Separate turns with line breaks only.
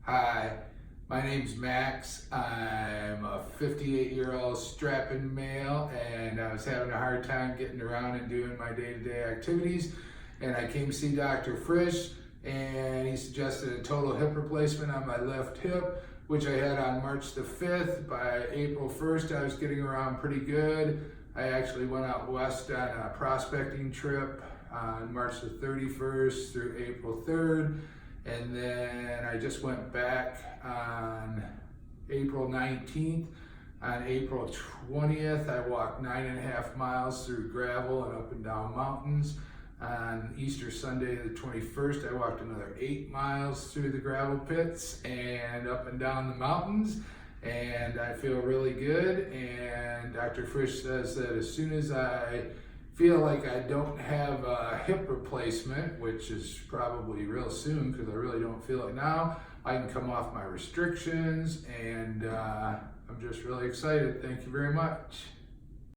Hi, my name's Max. I'm a 58-year-old strapping male, and I was having a hard time getting around and doing my day-to-day activities. And I came to see Dr. Frisch, and he suggested a total hip replacement on my left hip, which I had on March the 5th. By April 1st, I was getting around pretty good. I actually went out west on a prospecting trip on March the 31st through April 3rd. And then I just went back on April 19th. On April 20th, I walked 9.5 miles through gravel and up and down mountains. On Easter Sunday, the 21st, I walked another 8 miles through the gravel pits and up and down the mountains. And I feel really good. And Dr. Frisch says that as soon as I feel like I don't have a hip replacement, which is probably real soon because I really don't feel it now, I can come off my restrictions, and I'm just really excited. Thank you very much.